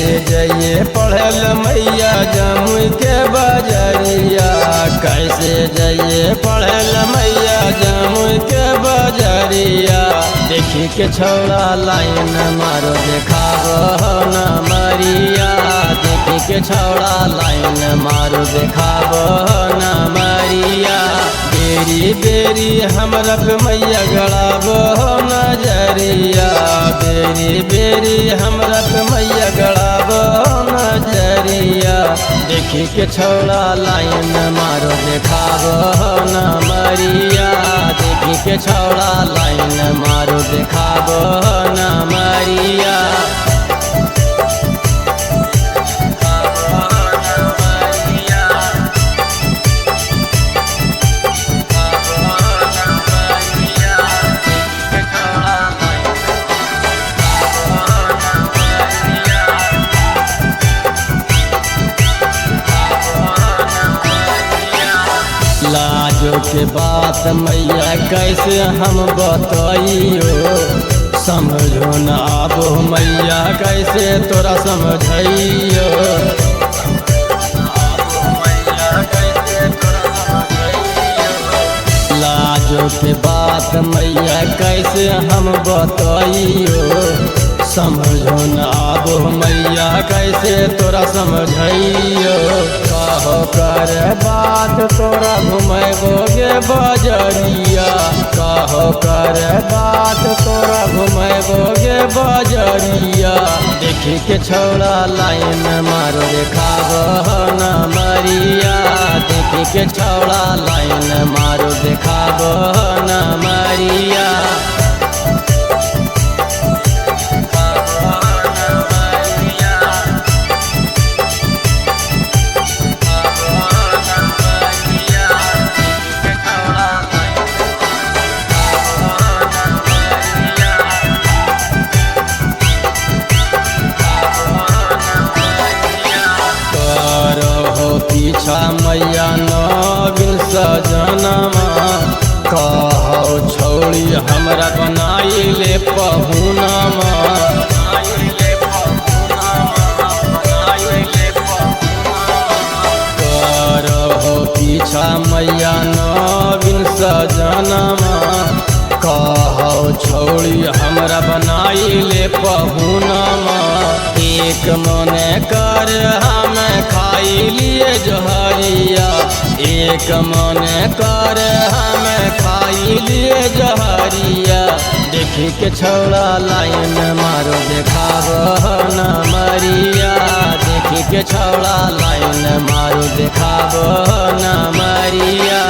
कैसे जाइए पढ़ल मैया जमुई के बजरिया, कैसे जाइए पढ़ल मैया जमुई के बजरिया। देखी के छौड़ा लाइन मारो देखाबो न मरिया, देखी के छौड़ा लाइन मारो देखाबो न मरिया। बेरी बेरी हमरा पे मैया गड़ाबो नजरिया, बेरी बेरी हमरा पे मैया गड़ाबो नजरिया। देखी के छौड़ा लाइन मारो देखाबो न मरिया, देखी के छौड़ा लाइन मारो देखाबो न मरिया। लाजो के बात मैया कैसे हम बताइयो, समझो न आबो मैया कैसे तोरा समझइयो। लाजो के बात मैया कैसे हम बताइयो, समझो न आबो मैया कैसे तोरा समझइयो। कहो कर बात तोरा घुमैबोगे बजरिया, कहो कर बात तोरा घुमैबोगे बजरिया। देखी के छौड़ा लाइन मारो देखाबो न मरिया, देखी के छौड़ा लाइन मारो देखाबो न मरिया। पीछा मैया नवीन सजनमा, कहो छौड़ी हमरा बनाई ले पहुनमा। करहो पीछा मैया नवीन सजनमा, कहो छौड़ी हमरा बनाई ले पहुनमा। एक मने कर हम खाई लिए जहरिया, एक मने कर हम खाई लिए जहरिया। देखी के छौड़ा लाइन मारो देखाबो न मरिया, देखी के छौड़ा लाइन मारो देखाबो न मरिया।